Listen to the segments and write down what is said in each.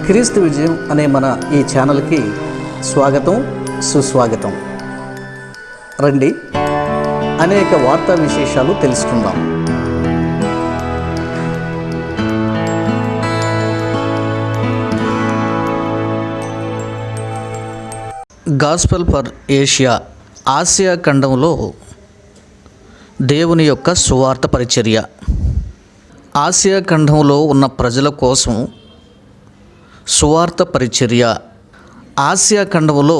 క్రీస్తు విజయం అనే మన ఈ ఛానల్కి స్వాగతం, సుస్వాగతం. రండి, అనేక వార్తా విశేషాలు తెలుసుకుందాం. గాస్పెల్ ఫర్ ఏషియా, ఆసియా ఖండంలో దేవుని యొక్క సువార్త పరిచర్య. ఆసియా ఖండంలో ఉన్న ప్రజల కోసం సువార్త పరిచర్య. ఆసియా ఖండంలో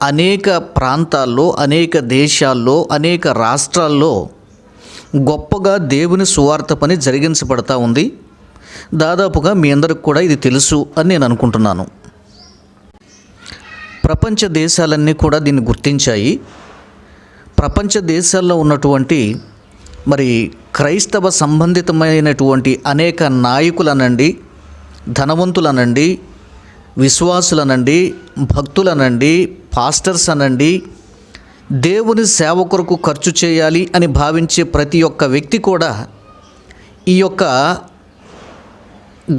అనేక ప్రాంతాల్లో, అనేక దేశాల్లో, అనేక రాష్ట్రాల్లో గొప్పగా దేవుని సువార్త పని జరిగించబడతా ఉంది. దాదాపుగా మీ అందరికి కూడా ఇది తెలుసు అని నేను అనుకుంటున్నాను. ప్రపంచ దేశాలన్నీ కూడా దీన్ని గుర్తించాయి. ప్రపంచ దేశాల్లో ఉన్నటువంటి క్రైస్తవ సంబంధితమైనటువంటి అనేక నాయకులనండి, ధనవంతులనండి, విశ్వాసులనండి, భక్తులనండి, పాస్టర్స్ అనండి, దేవుని సేవ కొరకు ఖర్చు చేయాలి అని భావించే ప్రతి ఒక్క వ్యక్తి కూడా ఈ యొక్క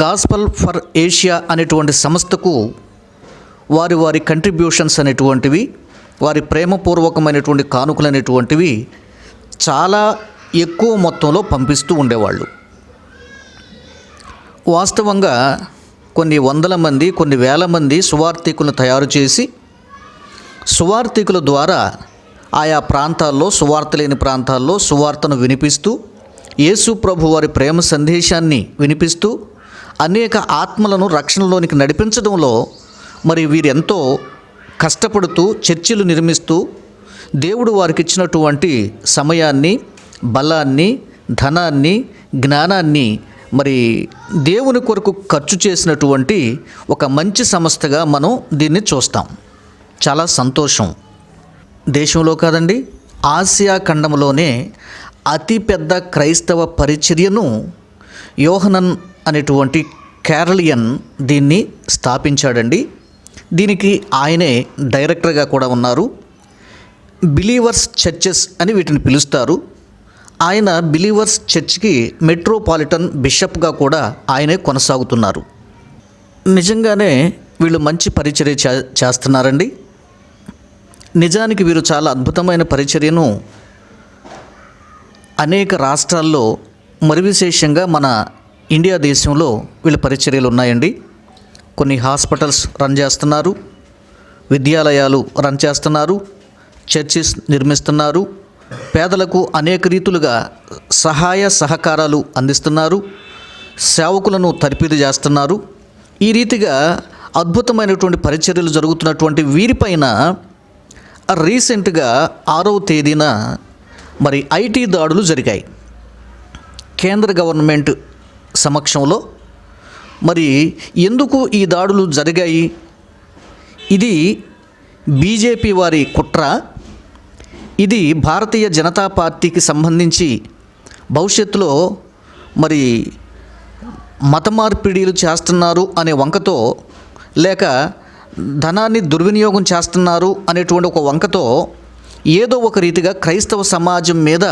గాస్పెల్ ఫర్ ఏషియా అనేటువంటి సంస్థకు వారి కంట్రిబ్యూషన్స్ అనేటువంటివి, వారి ప్రేమపూర్వకమైనటువంటి కానుకలు అనేటువంటివి చాలా ఎక్కువ మొత్తంలో పంపిస్తూ ఉండేవాళ్ళు. వాస్తవంగా కొన్ని వందల మంది, కొన్ని వేల మంది సువార్థికులను తయారు చేసి, సువార్థికుల ద్వారా ఆయా ప్రాంతాల్లో, సువార్త లేని ప్రాంతాల్లో సువార్తను వినిపిస్తూ, యేసు ప్రభు వారి ప్రేమ సందేశాన్ని వినిపిస్తూ, అనేక ఆత్మలను రక్షణలోనికి నడిపించడంలో వీరెంతో కష్టపడుతూ చర్చిలు నిర్మిస్తూ, దేవుడు వారికి ఇచ్చినటువంటి సమయాన్ని, బలాన్ని, ధనాన్ని, జ్ఞానాన్ని దేవుని కొరకు ఖర్చు చేసినటువంటి ఒక మంచి సంస్థగా మనం దీన్ని చూస్తాం. చాలా సంతోషం. దేశంలో కాదండి, ఆసియా ఖండంలోనే అతిపెద్ద క్రైస్తవ పరిచర్యను యోహనన్ అనేటువంటి క్యారలియన్ దీన్ని స్థాపించాడండి. దీనికి ఆయనే డైరెక్టర్గా కూడా ఉన్నారు. బిలీవర్స్ చర్చెస్ అని వీటిని పిలుస్తారు. ఆయన బిలీవర్స్ చర్చ్కి మెట్రోపాలిటన్ బిషప్గా కూడా ఆయనే కొనసాగుతున్నారు. నిజంగానే వీళ్ళు మంచి పరిచర్య చేస్తున్నారండి. నిజానికి వీరు చాలా అద్భుతమైన పరిచర్యను అనేక రాష్ట్రాల్లో, విశేషంగా మన ఇండియా దేశంలో వీళ్ళ పరిచర్యలు ఉన్నాయండి. కొన్ని హాస్పిటల్స్ రన్ చేస్తున్నారు, విద్యాలయాలు రన్ చేస్తున్నారు, చర్చిస్ నిర్మిస్తున్నారు, పేదలకు అనేక రీతులుగా సహాయ సహకారాలు అందిస్తున్నారు, సేవకులను తర్ఫీదు చేస్తున్నారు. ఈ రీతిగా అద్భుతమైనటువంటి పరిచర్యలు జరుగుతున్నటువంటి వీరిపైన రీసెంట్గా 6వ తేదీన ఐటీ దాడులు జరిగాయి. కేంద్ర గవర్నమెంట్ సమక్షంలో ఎందుకు ఈ దాడులు జరిగాయి? ఇది బీజేపీ వారి కుట్ర. ఇది భారతీయ జనతా పార్టీకి సంబంధించి భవిష్యత్తులో మత మార్పిడీలు చేస్తున్నారు అనే వంకతో, లేక ధనాన్ని దుర్వినియోగం చేస్తున్నారు అనేటువంటి ఒక వంకతో ఏదో ఒక రీతిగా క్రైస్తవ సమాజం మీద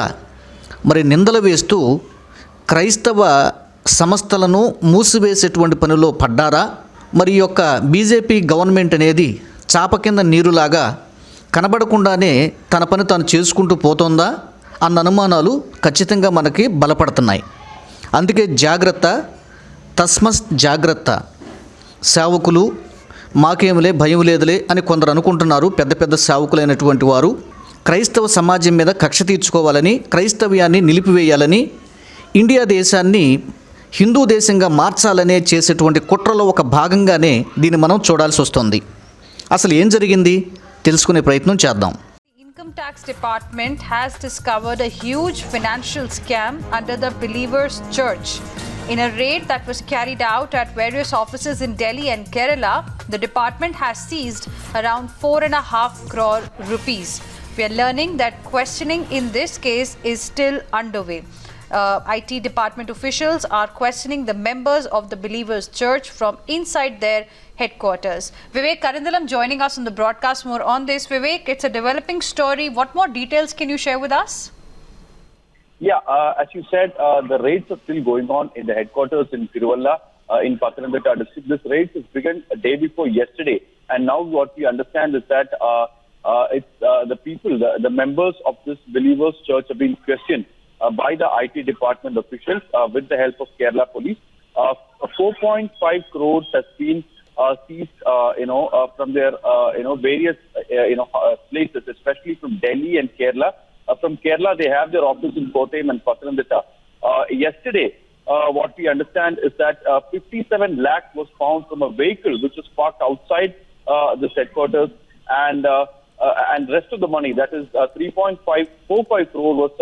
నిందలు వేస్తూ క్రైస్తవ సంస్థలను మూసివేసేటువంటి పనిలో పడ్డారా? ఈ యొక్క బీజేపీ గవర్నమెంట్ అనేది చాప కింద నీరులాగా కనబడకుండానే తన పని తాను చేసుకుంటూ పోతుందా అన్న అనుమానాలు ఖచ్చితంగా మనకి బలపడుతున్నాయి. అందుకే జాగ్రత్త, తస్మస్ జాగ్రత్త. సేవకులు మాకేములే, భయం లేదులే అని కొందరు అనుకుంటున్నారు. పెద్ద పెద్ద సేవకులైనటువంటి వారు క్రైస్తవ సమాజం మీద కక్ష తీర్చుకోవాలని, క్రైస్తవ్యాన్ని నిలిపివేయాలని, ఇండియా దేశాన్ని హిందూ దేశంగా మార్చాలనే చేసేటువంటి కుట్రలో ఒక భాగంగానే దీన్ని మనం చూడాల్సి వస్తుంది. అసలు ఏం జరిగింది తెలుసుకునే ప్రయత్నం చేద్దాం. Income Tax Department has discovered a huge financial scam under the Believers Church. In a raid that was carried out at various offices in Delhi and Kerala, the department has seized around 4.5 crore rupees. We are learning that questioning in this case is still underway. IT department officials are questioning the members of the Believers Church from inside their headquarters. Vivek Karandalam joining us on the broadcast. More on this, Vivek. It's a developing story. What more details can you share with us? Yeah, as you said, the raids are still going on in the headquarters in Tiruvalla. in Pathanamthitta district. This raid has begun a day before yesterday, and now what we understand is that it's the people, the members of this Believers Church have been questioned by the IT department officials with the help of Kerala police. 4.5 crores has been seized, from their, various, places, especially from Delhi and Kerala. From Kerala, they have their office in Kottayam and Pathanamthitta. Yesterday, what we understand is that 57 lakh was found from a vehicle which was parked outside this headquarters, and rest of the money, that is 3.545 crore, was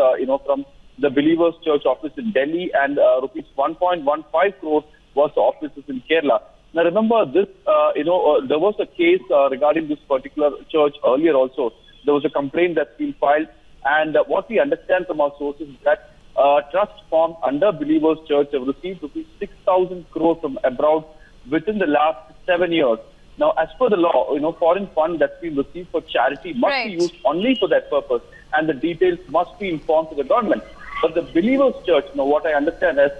from the Believers Church office in Delhi, and rupees 1.15 crore was the offices in Kerala. Now remember this, there was a case regarding this particular church earlier also. There was a complaint that's been filed, and what we understand from our sources is that trust formed under Believers Church have received rupees 6,000 crore from abroad within the last 7 years. Now, as per the law, foreign fund that's been received for charity must be used only for that purpose, and the details must be informed to the government. But the Believers Church, what I understand is,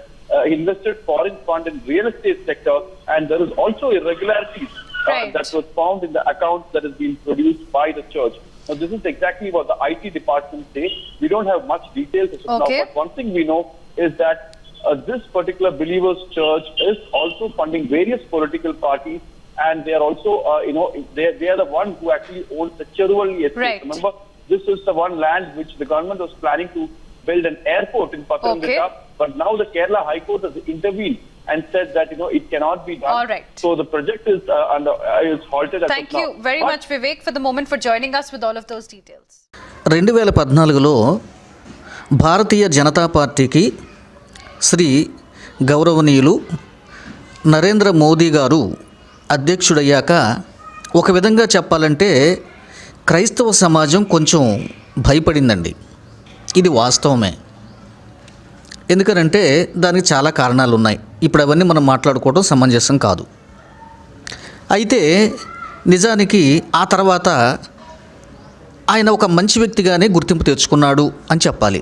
invested foreign fund in real estate sector, and there is also irregularities that was found in the accounts that has been produced by the church. Now, this is exactly what the IT department says. We don't have much details as of now, but one thing we know is that this particular Believers Church is also funding various political parties, and they are also, they are the one who actually owns the Cheruvalli estate. Remember, this is the one land which the government was planning to build an airport in Pathanamthitta, but now the Kerala High Court has intervened and said that it cannot be done. All right. So the project is is halted. Thank you very much, Vivek, for the moment, for joining us with all of those details. 2014లో Bharatiya Janata పార్టీకి శ్రీ గౌరవనీయులు నరేంద్ర మోదీ గారు అధ్యక్షుడయ్యాక ఒక విధంగా చెప్పాలంటే క్రైస్తవ సమాజం కొంచెం భయపడిందండి. ఇది వాస్తవమే. ఎందుకంటే దానికి చాలా కారణాలు ఉన్నాయి. ఇప్పుడు అవన్నీ మనం మాట్లాడుకోవడం సమంజసం కాదు. అయితే నిజానికి ఆ తర్వాత ఆయన ఒక మంచి వ్యక్తిగానే గుర్తింపు తెచ్చుకున్నాడు అని చెప్పాలి.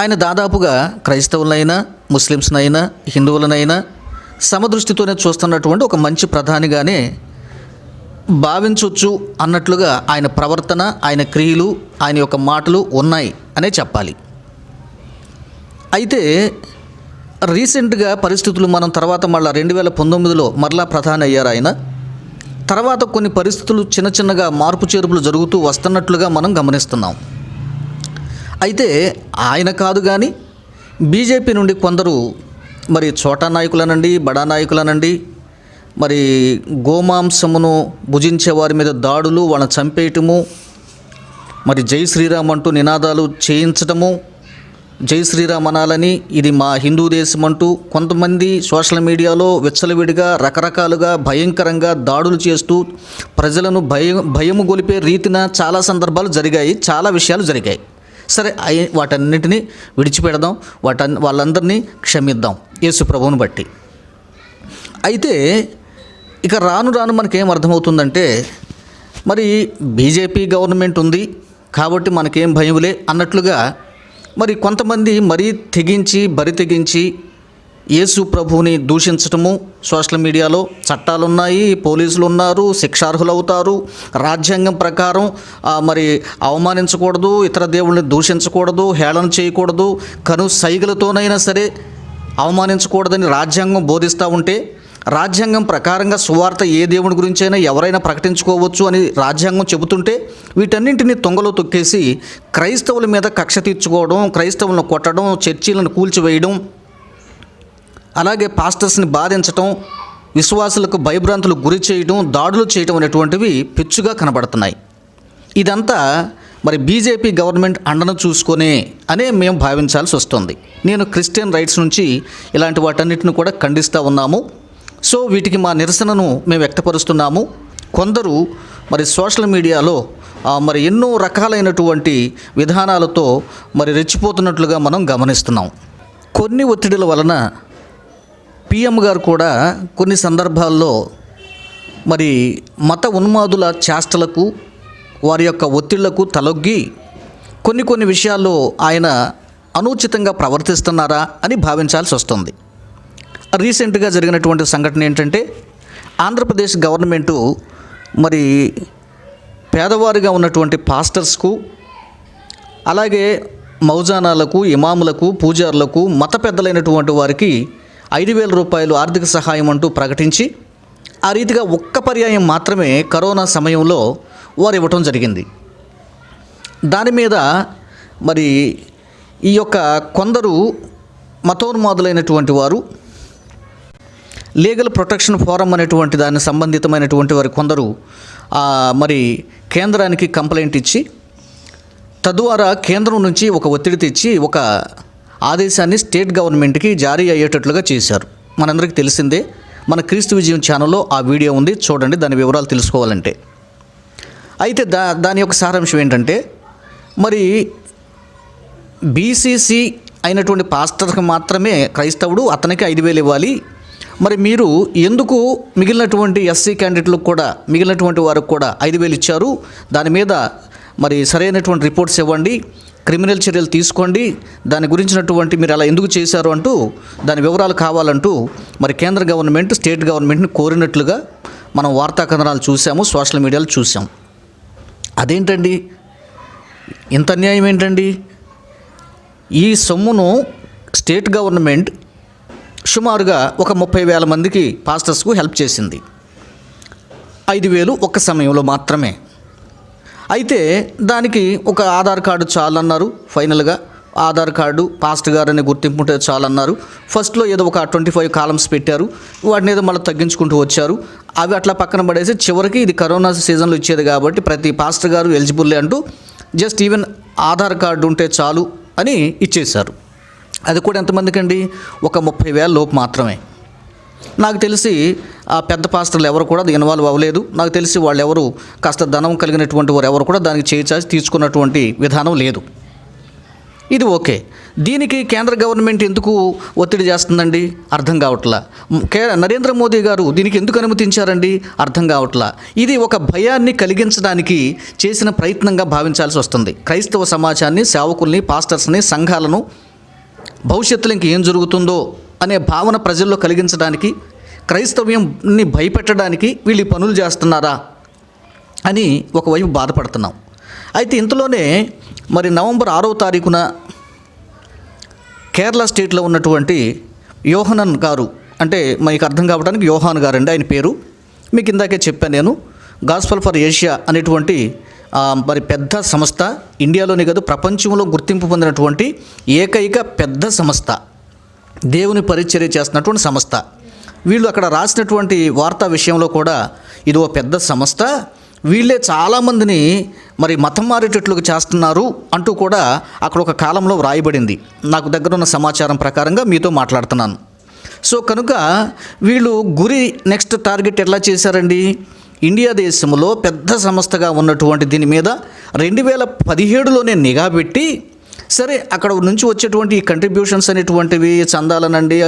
ఆయన దాదాపుగా క్రైస్తవులనైనా, ముస్లిమ్స్నైనా, హిందువులనైనా సమదృష్టితోనే చూస్తున్నటువంటి ఒక మంచి ప్రధానిగానే భావించవచ్చు అన్నట్లుగా ఆయన ప్రవర్తన, ఆయన క్రియలు, ఆయన యొక్క మాటలు ఉన్నాయి అనే చెప్పాలి. అయితే రీసెంట్గా పరిస్థితులు మనం తర్వాత మళ్ళీ 2019లో మరలా ప్రధాని అయ్యారు ఆయన. తర్వాత కొన్ని పరిస్థితులు చిన్న చిన్నగా మార్పు చేర్పులు జరుగుతూ వస్తున్నట్లుగా మనం గమనిస్తున్నాం. అయితే ఆయన కాదు కానీ బీజేపీ నుండి కొందరు మరి చోటా నాయకులనండి, బడా నాయకులనండి, మరి గోమాంసమును భుజించే వారి మీద దాడులు, వాళ్ళని చంపేయటము, మరి జై శ్రీరామ్ అంటూ నినాదాలు చేయించటము, జై శ్రీరామ్ అనాలని, ఇది మా హిందూ దేశం అంటూ కొంతమంది సోషల్ మీడియాలో విచ్చలవిడిగా రకరకాలుగా భయంకరంగా దాడులు చేస్తూ ప్రజలను భయము గొలిపే రీతిన చాలా సందర్భాలు జరిగాయి, చాలా విషయాలు జరిగాయి. సరే, వాటన్నిటినీ విడిచిపెడదాం, వాళ్ళందరినీ క్షమిద్దాం యేసు ప్రభువుని బట్టి. అయితే ఇక రాను రాను మనకేం అర్థమవుతుందంటే, మరి బీజేపీ గవర్నమెంట్ ఉంది కాబట్టి మనకేం భయంలే అన్నట్లుగా మరి కొంతమంది మరీ బరి తెగించి యేసు ప్రభువుని దూషించటము, సోషల్ మీడియాలో చట్టాలున్నాయి, పోలీసులు ఉన్నారు, శిక్షార్హులు అవుతారు, రాజ్యాంగం ప్రకారం మరి అవమానించకూడదు, ఇతర దేవుళ్ళని దూషించకూడదు, హేళన చేయకూడదు, కను సైగలతోనైనా సరే అవమానించకూడదని రాజ్యాంగం బోధిస్తూ ఉంటే, రాజ్యాంగం ప్రకారంగా సువార్త ఏ దేవుని గురించైనా ఎవరైనా ప్రకటించుకోవచ్చు అని రాజ్యాంగం చెబుతుంటే, వీటన్నింటినీ తొంగలో తొక్కేసి క్రైస్తవుల మీద కక్ష తీర్చుకోవడం, క్రైస్తవులను కొట్టడం, చర్చీలను కూల్చివేయడం, అలాగే పాస్టర్స్ని బాధించటం, విశ్వాసులకు భయభ్రాంతులకు గురి చేయడం, దాడులు చేయడం అనేటువంటివి పెచ్చుగా కనబడుతున్నాయి. ఇదంతా మరి బీజేపీ గవర్నమెంట్ అండను చూసుకొనే అనే మేము భావించాల్సి వస్తుంది. నేను క్రిస్టియన్ రైట్స్ నుంచి ఇలాంటి వాటన్నిటిని కూడా ఖండిస్తూ ఉన్నాము. సో వీటికి మా నిరసనను మేము వ్యక్తపరుస్తున్నాము. కొందరు మరి సోషల్ మీడియాలో మరి ఎన్నో రకాలైనటువంటి విధానాలతో మరి రెచ్చిపోతున్నట్లుగా మనం గమనిస్తున్నాం. కొన్ని ఒత్తిడిల వలన పిఎం గారు కూడా కొన్ని సందర్భాల్లో మరి మత ఉన్మాదుల చేష్టలకు, వారి యొక్క ఒత్తిళ్లకు తలొగ్గి కొన్ని విషయాల్లో ఆయన అనుచితంగా ప్రవర్తిస్తున్నారా అని భావించాల్సి వస్తుంది. రీసెంట్గా జరిగినటువంటి సంఘటన ఏంటంటే ఆంధ్రప్రదేశ్ గవర్నమెంటు మరి పేదవారిగా ఉన్నటువంటి పాస్టర్స్కు అలాగే మౌజానాలకు, ఇమాములకు, పూజారులకు, మత పెద్దలైనటువంటి వారికి 5,000 రూపాయలు ఆర్థిక సహాయం అంటూ ప్రకటించి ఆ రీతిగా ఒక్క పర్యాయం మాత్రమే కరోనా సమయంలో వారు ఇవ్వటం జరిగింది. దాని మీద మరి ఈ యొక్క కొందరు మతోన్మాదులైనటువంటి వారు లీగల్ ప్రొటెక్షన్ ఫోరం అనేటువంటి దానికి సంబంధితమైనటువంటి వారు కొందరు మరి కేంద్రానికి కంప్లైంట్ ఇచ్చి తద్వారా కేంద్రం నుంచి ఒక ఒత్తిడి తెచ్చి ఒక ఆదేశాన్ని స్టేట్ గవర్నమెంట్కి జారీ అయ్యేటట్లుగా చేశారు. మనందరికీ తెలిసిందే, మన క్రీస్తు విజయం ఛానల్లో ఆ వీడియో ఉంది, చూడండి దాని వివరాలు తెలుసుకోవాలంటే. అయితే దాని యొక్క సారాంశం ఏంటంటే మరి బీసీసీ అయినటువంటి పాస్టర్కి మాత్రమే క్రైస్తవుడు అతనికి 5,000 ఇవ్వాలి, మరి మీరు ఎందుకు మిగిలినటువంటి ఎస్సీ క్యాండిడేట్లకు కూడా మిగిలినటువంటి వారికి కూడా 5,000 ఇచ్చారు, దాని మీద మరి సరైనటువంటి రిపోర్ట్స్ ఇవ్వండి, క్రిమినల్ చర్యలు తీసుకోండి, దాని గురించినటువంటి మీరు అలా ఎందుకు చేశారు అంటూ దాని వివరాలు కావాలంటూ మరి కేంద్ర గవర్నమెంట్ స్టేట్ గవర్నమెంట్ని కోరినట్లుగా మనం వార్తా కథనాలు చూసాము, సోషల్ మీడియాలో చూసాం. అదేంటండి, ఇంత అన్యాయం ఏంటండి? ఈ సొమ్మును స్టేట్ గవర్నమెంట్ సుమారుగా ఒక 30,000 మందికి పాస్టర్స్కు హెల్ప్ చేసింది. 5,000 ఒక్క సమయంలో మాత్రమే. అయితే దానికి ఒక ఆధార్ కార్డు చాలన్నారు. ఫైనల్గా ఆధార్ కార్డు, పాస్టర్ గారు అనే గుర్తింపు ఉంటే చాలన్నారు. ఫస్ట్లో ఏదో ఒక 25 కాలమ్స్ పెట్టారు, వాటిని ఏదో మళ్ళీ తగ్గించుకుంటూ వచ్చారు. అవి అట్లా పక్కన పడేసి చివరికి ఇది కరోనా సీజన్లో ఇచ్చేది కాబట్టి ప్రతి పాస్టర్ గారు ఎలిజిబుల్లే అంటూ జస్ట్ ఈవెన్ ఆధార్ కార్డు ఉంటే చాలు అని ఇచ్చేశారు. అది కూడా ఎంతమందికి అండి? ఒక 30,000 లోపు మాత్రమే. నాకు తెలిసి ఆ పెద్ద పాస్టర్లు ఎవరు కూడా అది ఇన్వాల్వ్ అవ్వలేదు. నాకు తెలిసి వాళ్ళు ఎవరు కాస్త ధనం కలిగినటువంటి వారు ఎవరు కూడా దానికి చేయి తీసుకున్నటువంటి విధానం లేదు. ఇది ఓకే. దీనికి కేంద్ర గవర్నమెంట్ ఎందుకు ఒత్తిడి చేస్తుందండి? అర్థం కావట్లా. నరేంద్ర మోదీ గారు దీనికి ఎందుకు అనుమతించారండి? అర్థం కావట్లా. ఇది ఒక భయాన్ని కలిగించడానికి చేసిన ప్రయత్నంగా భావించాల్సి వస్తుంది. క్రైస్తవ సమాజాన్ని, సేవకుల్ని, పాస్టర్స్ని, సంఘాలను భవిష్యత్తులో ఇంకేం జరుగుతుందో అనే భావన ప్రజల్లో కలిగించడానికి, క్రైస్తవ్యంని భయపెట్టడానికి వీళ్ళు ఈ పనులు చేస్తున్నారా అని ఒకవైపు బాధపడుతున్నాం. అయితే ఇంతలోనే మరి నవంబర్ 6వ తారీఖున కేరళ స్టేట్లో ఉన్నటువంటి యోహనన్ గారు, అంటే మీకు అర్థం కావడానికి యోహాన్ గారు అండి ఆయన పేరు. మీకు ఇందాకే చెప్పాను నేను. గాస్పల్ ఫర్ ఏషియా అనేటువంటి మరి పెద్ద సంస్థ, ఇండియాలోనే కాదు ప్రపంచంలో గుర్తింపు పొందినటువంటి ఏకైక పెద్ద సంస్థ, దేవుని పరిచర్య చేస్తున్నటువంటి సంస్థ. వీళ్ళు అక్కడ రాసినటువంటి వార్తా విషయంలో కూడా ఇది ఓ పెద్ద సంస్థ, వీళ్ళే చాలామందిని మరి మతం మారేటట్లుగా చేస్తున్నారు అంటూ కూడా అక్కడ ఒక కాలంలో వ్రాయబడింది. నాకు దగ్గర ఉన్న సమాచారం ప్రకారంగా మీతో మాట్లాడుతున్నాను. సో కనుక వీళ్ళు గురి నెక్స్ట్ టార్గెట్ ఎట్లా చేశారండి? ఇండియా దేశంలో పెద్ద సంస్థగా ఉన్నటువంటి దీని మీద 2017లోనే నిఘా పెట్టి, సరే అక్కడ నుంచి వచ్చేటువంటి కంట్రిబ్యూషన్స్ అనేటువంటివి చందాలనండి,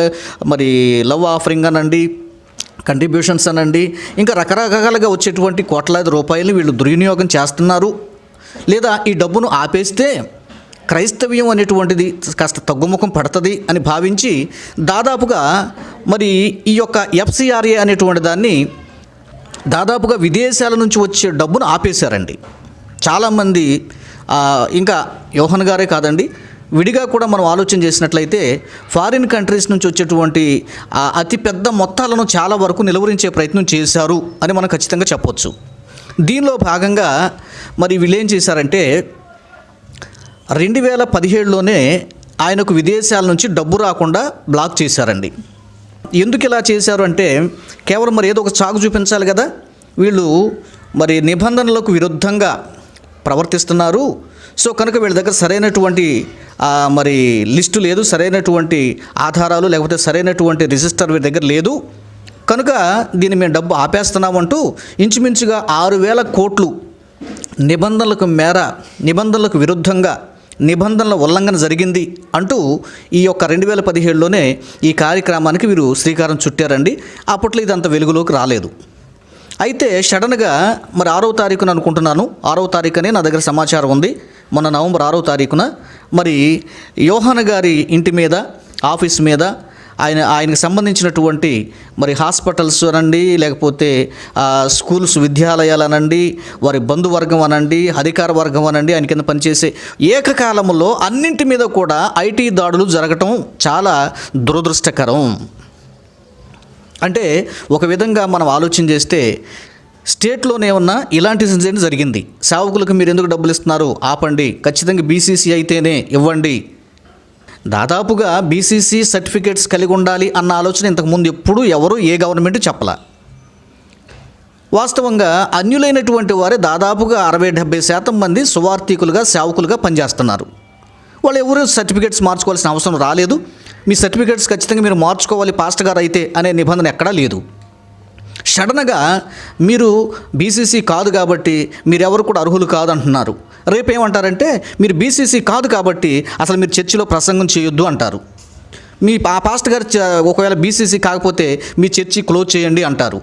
మరి లవ్ ఆఫరింగ్ అనండి, కంట్రిబ్యూషన్స్ అనండి, ఇంకా రకరకాలుగా వచ్చేటువంటి కోట్లాది రూపాయలు వీళ్ళు దుర్వినియోగం చేస్తున్నారు. లేదా ఈ డబ్బును ఆపేస్తే క్రైస్తవ్యం అనేటువంటిది కాస్త తగ్గుముఖం పడుతుంది అని భావించి దాదాపుగా మరి ఈ యొక్క ఎఫ్సిఆర్ఏ అనేటువంటి దాన్ని దాదాపుగా విదేశాల నుంచి వచ్చే డబ్బును ఆపేశారండి. చాలామంది ఇంకా యోహన్ గారే కాదండి, విడిగా కూడా మనం ఆలోచన చేసినట్లయితే ఫారిన్ కంట్రీస్ నుంచి వచ్చేటువంటి అతిపెద్ద మొత్తాలను చాలా వరకు నిలువరించే ప్రయత్నం చేశారు అని మనం ఖచ్చితంగా చెప్పొచ్చు. దీనిలో భాగంగా మరి వీళ్ళు ఏం చేశారంటే 2017లోనే ఆయనకు విదేశాల నుంచి డబ్బు రాకుండా బ్లాక్ చేశారండి. ఎందుకు ఇలా చేశారు అంటే కేవలం మరి ఏదో ఒక చాకు చూపించాలి కదా. వీళ్ళు మరి నిబంధనలకు విరుద్ధంగా ప్రవర్తిస్తున్నారు. సో కనుక వీళ్ళ దగ్గర సరైనటువంటి మరి లిస్టు లేదు, సరైనటువంటి ఆధారాలు లేకపోతే సరైనటువంటి రిజిస్టర్ వీళ్ళ దగ్గర లేదు, కనుక దీన్ని మేము డబ్బు ఆపేస్తున్నామంటూ ఇంచుమించుగా 6,000 కోట్లు నిబంధనలకు విరుద్ధంగా నిబంధనల ఉల్లంఘన జరిగింది అంటూ ఈ యొక్క 2017లోనే ఈ కార్యక్రమానికి వీరు శ్రీకారం చుట్టారండి. అప్పట్లో ఇదంత వెలుగులోకి రాలేదు. అయితే సడన్గా మరి 6వ తారీఖున అనుకుంటున్నాను, 6వ తారీఖునే నా దగ్గర సమాచారం ఉంది, మొన్న నవంబర్ 6వ తారీఖున మరి యోహాన్ గారి ఇంటి మీద, ఆఫీస్ మీద ఆయనకు సంబంధించినటువంటి మరి హాస్పిటల్స్ అనండి, లేకపోతే స్కూల్స్ విద్యాలయాలు అనండి, వారి బంధువర్గం అనండి, అధికార వర్గం అనండి, ఆయన కింద పనిచేసే ఏకకాలంలో అన్నింటి మీద కూడా ఐటీ దాడులు జరగటం చాలా దురదృష్టకరం. అంటే ఒక విధంగా మనం ఆలోచన చేస్తే స్టేట్లోనే ఉన్న ఇలాంటి ఇన్సిడెంట్ జరిగింది. సేవకులకు మీరు ఎందుకు డబ్బులు ఇస్తున్నారు, ఆపండి, ఖచ్చితంగా బీసీసీ అయితేనే ఇవ్వండి. దాదాపుగా బీసీసీ సర్టిఫికేట్స్ కలిగి ఉండాలి అన్న ఆలోచన ఇంతకుముందు ఎప్పుడూ ఎవరు ఏ గవర్నమెంట్ చెప్పలా. వాస్తవంగా అన్యులైనటువంటి వారే దాదాపుగా 60-70% మంది సువార్థికులుగా సేవకులుగా పనిచేస్తున్నారు. వాళ్ళు ఎవరు సర్టిఫికేట్స్ మార్చుకోవాల్సిన అవసరం రాలేదు. మీ సర్టిఫికేట్స్ ఖచ్చితంగా మీరు మార్చుకోవాలి పాస్టర్ గారు అయితే అనే నిబంధన ఎక్కడా లేదు. సడన్గా మీరు బీసీసీ కాదు కాబట్టి మీరెవరు కూడా అర్హులు కాదు అంటున్నారు. రేపేమంటారంటే మీరు బీసీసీ కాదు కాబట్టి అసలు మీరు చర్చిలో ప్రసంగం చేయొద్దు అంటారు. మీ పాస్టర్ గారు ఒకవేళ బీసీసీ కాకపోతే మీ చర్చి క్లోజ్ చేయండి అంటారు.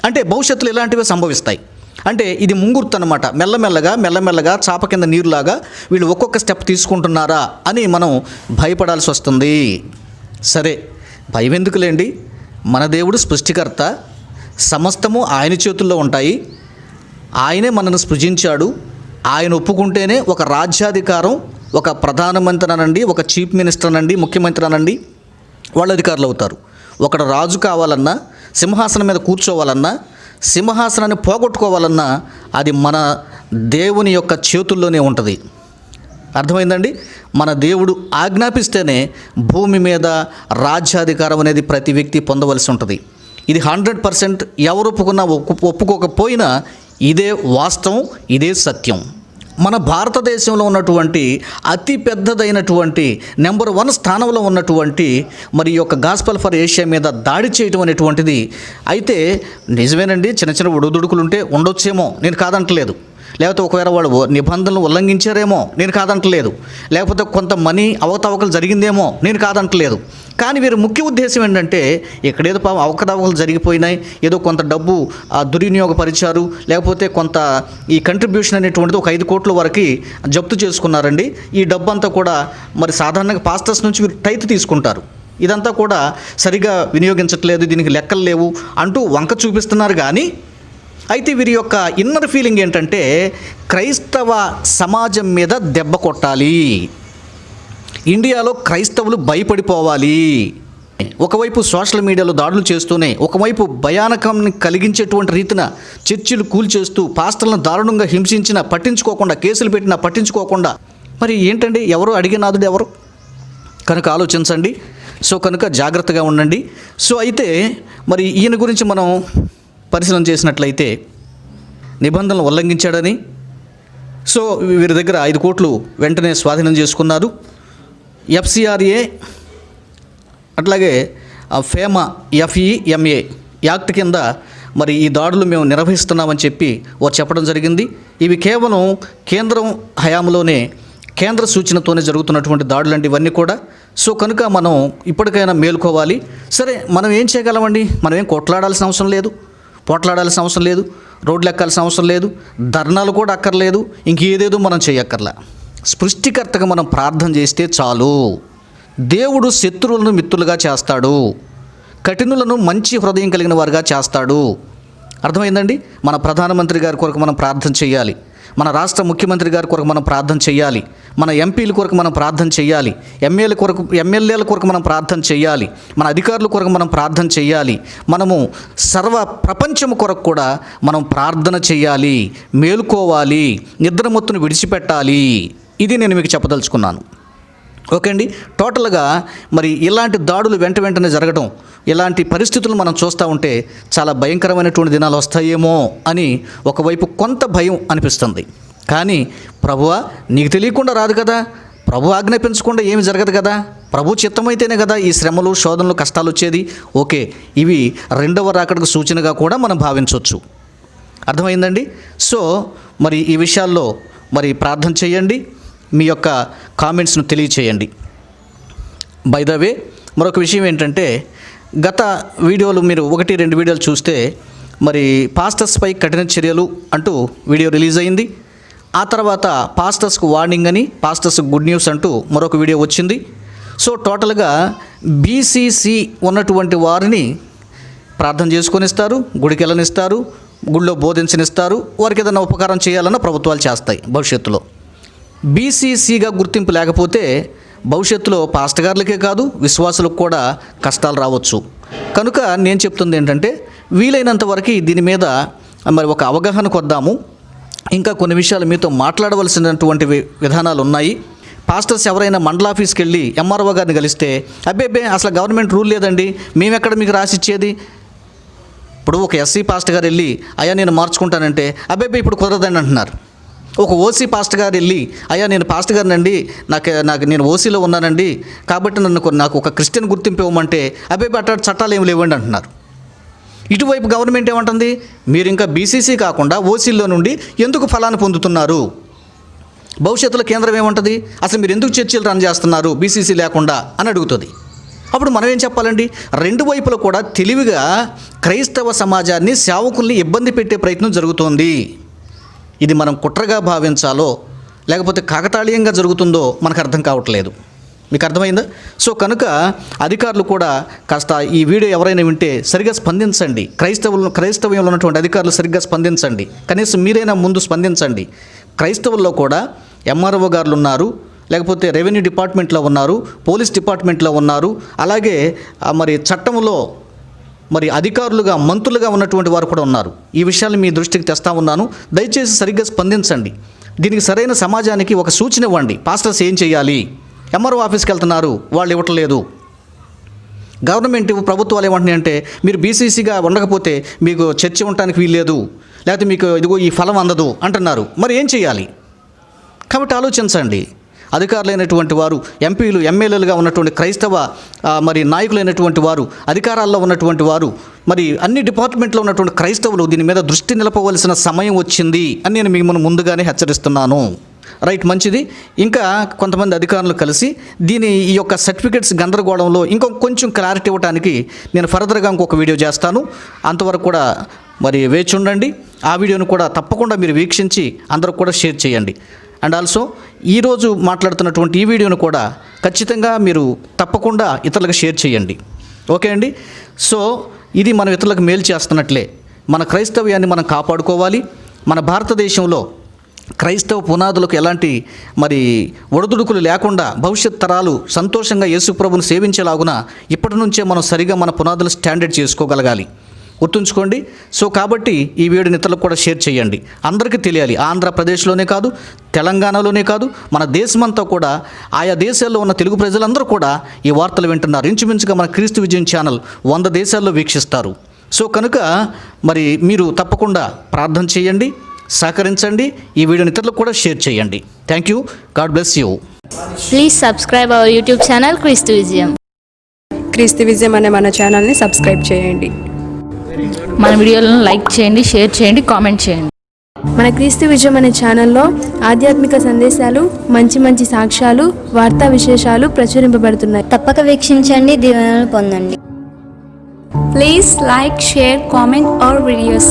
అంటే భవిష్యత్తులో ఇలాంటివి సంభవిస్తాయి. అంటే ఇది ముంగుర్తు అన్నమాట. మెల్లమెల్లగా చాప కింద నీరులాగా వీళ్ళు ఒక్కొక్క స్టెప్ తీసుకుంటున్నారా అని మనం భయపడాల్సి వస్తుంది. సరే, భయం ఎందుకులేండి, మన దేవుడు సృష్టికర్త, సమస్తము ఆయన చేతుల్లో ఉంటాయి. ఆయనే మనను సృజించాడు. ఆయన ఒప్పుకుంటేనే ఒక రాజ్యాధికారం, ఒక ప్రధానమంత్రి అనండి, ఒక చీఫ్ మినిస్టర్ అనండి, ముఖ్యమంత్రి అనండి, వాళ్ళు అధికారులు అవుతారు. ఒకడు రాజు కావాలన్నా, సింహాసనం మీద కూర్చోవాలన్నా, సింహాసనాన్ని పోగొట్టుకోవాలన్నా అది మన దేవుని యొక్క చేతుల్లోనే ఉంటుంది. అర్థమైందండి? మన దేవుడు ఆజ్ఞాపిస్తేనే భూమి మీద రాజ్యాధికారం అనేది ప్రతి వ్యక్తి పొందవలసి ఉంటుంది. ఇది 100% ఎవరు ఒప్పుకున్నా ఒప్పుకోకపోయినా ఇదే వాస్తవం, ఇదే సత్యం. మన భారతదేశంలో ఉన్నటువంటి అతి పెద్దదైనటువంటి నెంబర్ 1 స్థానంలో ఉన్నటువంటి మరి యొక్క గాస్పల్ ఫర్ ఏషియా మీద దాడి చేయటం అనేటువంటిది అయితే నిజమేనండి. చిన్న చిన్న ఒడుదుడుకులు ఉంటే ఉండొచ్చేమో, నేను కాదంటలేదు. లేకపోతే ఒకవేళ వాళ్ళు నిబంధనలు ఉల్లంఘించారేమో, నేను కాదంటలేదు. లేకపోతే కొంత మనీ అవకతవకలు జరిగిందేమో, నేను కాదంటలేదు. కానీ వీరి ముఖ్య ఉద్దేశం ఏంటంటే ఇక్కడేదో అవకతవకలు జరిగిపోయినాయి, ఏదో కొంత డబ్బు దుర్వినియోగపరిచారు, లేకపోతే కొంత ఈ కంట్రిబ్యూషన్ అనేటువంటిది ఒక 5 కోట్ల వరకు జప్తు చేసుకున్నారండి. ఈ డబ్బు అంతా కూడా మరి సాధారణంగా పాస్టర్స్ నుంచి వీరు టైత్ తీసుకుంటారు. ఇదంతా కూడా సరిగా వినియోగించట్లేదు, దీనికి లెక్కలు లేవు అంటూ వంక చూపిస్తున్నారు. కానీ అయితే వీరి యొక్క ఇన్నర్ ఫీలింగ్ ఏంటంటే క్రైస్తవ సమాజం మీద దెబ్బ కొట్టాలి, ఇండియాలో క్రైస్తవులు భయపడిపోవాలి. ఒకవైపు సోషల్ మీడియాలో దాడులు చేస్తూనే, ఒకవైపు భయానకాన్ని కలిగించేటువంటి రీతిన చర్చిలు కూల్చేస్తూ, పాస్టర్లను దారుణంగా హింసించిన పట్టించుకోకుండా, కేసులు పెట్టినా పట్టించుకోకుండా, మరి ఏంటండి ఎవరు అడిగినాదుడు ఎవరు? కనుక ఆలోచించండి. సో కనుక జాగ్రత్తగా ఉండండి. సో అయితే మరి ఈయన గురించి మనం పరిశీలన చేసినట్లయితే నిబంధనలు ఉల్లంఘించాడని, సో వీరి దగ్గర 5 కోట్లు వెంటనే స్వాధీనం చేసుకున్నారు. FCRA అట్లాగే ఫేమా FEMA యాక్ట్ కింద మరి ఈ దాడులు మేము నిర్వహిస్తున్నామని చెప్పి వారు చెప్పడం జరిగింది. ఇవి కేవలం కేంద్రం హయాంలోనే, కేంద్ర సూచనతోనే జరుగుతున్నటువంటి దాడులు అంటే ఇవన్నీ కూడా. సో కనుక మనం ఇప్పటికైనా మేలుకోవాలి. సరే, మనం ఏం చేయగలమండి? మనం ఏం కొట్లాడాల్సిన అవసరం లేదు, పోట్లాడాల్సిన అవసరం లేదు, రోడ్లు ఎక్కాల్సిన అవసరం లేదు, ధర్నాలు కూడా అక్కర్లేదు, ఇంకేదేదో మనం చేయక్కర్లా. సృష్టికర్తగా మనం ప్రార్థన చేస్తే చాలు. దేవుడు శత్రువులను మిత్రులుగా చేస్తాడు, కఠినులను మంచి హృదయం కలిగిన వారుగా చేస్తాడు. అర్థమైందండి? మన ప్రధానమంత్రి గారి కొరకు మనం ప్రార్థన చేయాలి, మన రాష్ట్ర ముఖ్యమంత్రి గారి కొరకు మనం ప్రార్థన చేయాలి, మన ఎంపీల కొరకు మనం ప్రార్థన చేయాలి, ఎమ్మెల్యేల కొరకు మనం ప్రార్థన చేయాలి, మన అధికారుల కొరకు మనం ప్రార్థన చేయాలి, మనము సర్వ ప్రపంచం కొరకు కూడా మనం ప్రార్థన చేయాలి, మేలుకోవాలి, నిద్రమత్తును విడిచిపెట్టాలి. ఇది నేను మీకు చెప్పదలుచుకున్నాను. ఓకే అండి. టోటల్గా మరి ఇలాంటి దాడులు వెంటనే జరగడం, ఇలాంటి పరిస్థితులు మనం చూస్తూ ఉంటే చాలా భయంకరమైనటువంటి దినాలు వస్తాయేమో అని ఒకవైపు కొంత భయం అనిపిస్తుంది. కానీ ప్రభువా, నీకు తెలియకుండా రాదు కదా, ప్రభు ఆజ్ఞాపించకుండా ఏమి జరగదు కదా, ప్రభు చిత్తమైతేనే కదా ఈ శ్రమలు, శోధనలు, కష్టాలు వచ్చేది. ఓకే, ఇవి 2వ రాకడకు సూచనగా కూడా మనం భావించవచ్చు. అర్థమైందండి? సో మరి ఈ విషయాల్లో మరి ప్రార్థన చేయండి, మీ యొక్క కామెంట్స్ను తెలియచేయండి. బై ద వే, మరొక విషయం ఏంటంటే, గత వీడియోలు మీరు 1-2 వీడియోలు చూస్తే మరి పాస్టర్స్పై కఠిన చర్యలు అంటూ వీడియో రిలీజ్ అయింది. ఆ తర్వాత పాస్టర్స్కు వార్నింగ్ అని, పాస్టర్స్ గుడ్ న్యూస్ అంటూ మరొక వీడియో వచ్చింది. సో టోటల్గా బీసీసీ ఉన్నటువంటి వారిని ప్రార్థన చేసుకొని ఇస్తారు, గుడికి వెళ్ళనిస్తారు, గుడిలో బోధించనిస్తారు, వారికి ఏదైనా ఉపకారం చేయాలన్న ప్రభుత్వాలు చేస్తాయి. భవిష్యత్తులో బీసీసీగా గుర్తింపు లేకపోతే భవిష్యత్తులో పాస్టర్ గారులకే కాదు విశ్వాసులకు కూడా కష్టాలు రావచ్చు. కనుక నేను చెప్తుంది ఏంటంటే వీలైనంత వరకు దీని మీద మరి ఒక అవగాహనకు వద్దాము. ఇంకా కొన్ని విషయాలు మీతో మాట్లాడవలసినటువంటి విధానాలు ఉన్నాయి. పాస్టర్స్ ఎవరైనా మండల ఆఫీస్కి వెళ్ళి ఎంఆర్ఓ గారిని కలిస్తే అబ్బే అసలు గవర్నమెంట్ రూల్ లేదండి, మేమెక్కడ మీకు రాసిచ్చేది. ఇప్పుడు ఒక ఎస్సీ పాస్టర్ గారు వెళ్ళి అయ్యా నేను మార్చుకుంటానంటే అబ్బే ఇప్పుడు కుదరదండి అంటున్నారు. ఒక ఓసీ పాస్టర్ గారు వెళ్ళి అయ్యా నేను పాస్టర్ గారినండి, నాకు నేను ఓసీలో ఉన్నానండి కాబట్టి నాకు ఒక క్రిస్టియన్ గుర్తింపు ఇవ్వమంటే అబ్బే అట్లా చట్టాలు ఏమి లేవండి అంటున్నారు. ఇటువైపు గవర్నమెంట్ ఏమంటుంది, మీరు ఇంకా బీసీసీ కాకుండా ఓసీలో నుండి ఎందుకు ఫలాన్ని పొందుతున్నారు. భవిష్యత్తులో కేంద్రం ఏమంటుంది, అసలు మీరు ఎందుకు చర్చలు రన్ చేస్తున్నారు బీసీసీ లేకుండా అని అడుగుతుంది. అప్పుడు మనం ఏం చెప్పాలండి, రెండు వైపులు కూడా తెలివిగా క్రైస్తవ సమాజాన్ని సేవకుల్ని ఇబ్బంది పెట్టే ప్రయత్నం జరుగుతోంది. ఇది మనం కుట్రగా భావించాలో లేకపోతే కాకతాళీయంగా జరుగుతుందో మనకు అర్థం కావట్లేదు. మీకు అర్థమైందా? సో కనుక అధికారులు కూడా కాస్త ఈ వీడియో ఎవరైనా వింటే సరిగ్గా స్పందించండి. క్రైస్తవ్యంలో ఉన్నటువంటి అధికారులు సరిగ్గా స్పందించండి. కనీసం మీరైనా ముందు స్పందించండి. క్రైస్తవుల్లో కూడా ఎంఆర్ఓ గారులు ఉన్నారు, లేకపోతే రెవెన్యూ డిపార్ట్మెంట్లో ఉన్నారు, పోలీస్ డిపార్ట్మెంట్లో ఉన్నారు, అలాగే మరి చట్టంలో మరి అధికారులుగా మంత్రులుగా ఉన్నటువంటి వారు కూడా ఉన్నారు. ఈ విషయాన్ని మీ దృష్టికి తెస్తా ఉన్నాను. దయచేసి సరిగ్గా స్పందించండి. దీనికి సరైన సమాజానికి ఒక సూచన ఇవ్వండి. పాస్టర్స్ ఏం చేయాలి? ఎంఆర్ఓ ఆఫీస్కి వెళ్తున్నారు, వాళ్ళు ఇవ్వట్లేదు. గవర్నమెంట్ ప్రభుత్వాలు ఏమంటున్నాయి అంటే మీరు బీసీసీగా ఉండకపోతే మీకు చర్చ ఉండటానికి వీల్లేదు, లేకపోతే మీకు ఇదిగో ఈ ఫలం అందదు అంటున్నారు. మరి ఏం చేయాలి? కాబట్టి ఆలోచించండి. అధికారులైనటువంటి వారు, ఎంపీలు, ఎమ్మెల్యేలుగా ఉన్నటువంటి క్రైస్తవ మరి నాయకులైనటువంటి వారు, అధికారాల్లో ఉన్నటువంటి వారు, మరి అన్ని డిపార్ట్మెంట్లో ఉన్నటువంటి క్రైస్తవులు దీని మీద దృష్టి నిలపవలసిన సమయం వచ్చింది అని నేను మిమ్మల్ని ముందుగానే హెచ్చరిస్తున్నాను. రైట్, మంచిది. ఇంకా కొంతమంది అధికారులు కలిసి ఈ యొక్క సర్టిఫికెట్స్ గందరగోళంలో కొంచెం క్లారిటీ ఇవ్వడానికి నేను ఫర్దర్గా ఇంకొక వీడియో చేస్తాను. అంతవరకు కూడా మరి వేచి ఉండండి. ఆ వీడియోను కూడా తప్పకుండా మీరు వీక్షించి అందరూ కూడా షేర్ చేయండి. అండ్ ఆల్సో ఈరోజు మాట్లాడుతున్నటువంటి ఈ వీడియోను కూడా ఖచ్చితంగా మీరు తప్పకుండా ఇతరులకు షేర్ చేయండి. ఓకే అండి? సో ఇది మనం ఇతరులకు మేలు చేస్తున్నట్లే. మన క్రైస్తవ్యాన్ని మనం కాపాడుకోవాలి. మన భారతదేశంలో క్రైస్తవ పునాదులకు ఎలాంటి మరి ఒడిదుడుకులు లేకుండా భవిష్యత్ తరాలు సంతోషంగా యేసుప్రభుని సేవించేలాగున ఇప్పటి నుంచే మనం సరిగా మన పునాదులు స్టాండర్డ్ చేసుకోగలగాలి. గుర్తుంచుకోండి. సో కాబట్టి ఈ వీడియోని ఇతరులకు కూడా షేర్ చేయండి. అందరికీ తెలియాలి. ఆంధ్రప్రదేశ్లోనే కాదు, తెలంగాణలోనే కాదు, మన దేశమంతా కూడా ఆయా దేశాల్లో ఉన్న తెలుగు ప్రజలందరూ కూడా ఈ వార్తలు వింటున్నారు. ఇంచుమించుగా మన క్రీస్తు విజయం ఛానల్ 100 దేశాల్లో వీక్షిస్తారు. సో కనుక మరి మీరు తప్పకుండా ప్రార్థన చేయండి, సహకరించండి. ఈ వీడియోని ఇతరులకు కూడా షేర్ చేయండి. Thank you. God bless you. Please subscribe our YouTube channel క్రీస్తు విజయం. క్రీస్తు విజయం అనే మన ఛానల్ని సబ్స్క్రైబ్ చేయండి. మన వీడియోలను లైక్ చేయండి, షేర్ చేయండి, కామెంట్ చేయండి. మన క్రీస్తు విజయం అనే ఛానల్లో ఆధ్యాత్మిక సందేశాలు, మంచి మంచి సాక్ష్యాలు, వార్తా విశేషాలు ప్రచురింపబడుతున్నాయి. తప్పక వీక్షించండి, దీవెనలు పొందండి. Please like, share, comment our videos.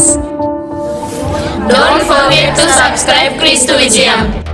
Don't forget to subscribe Christu Vijayam.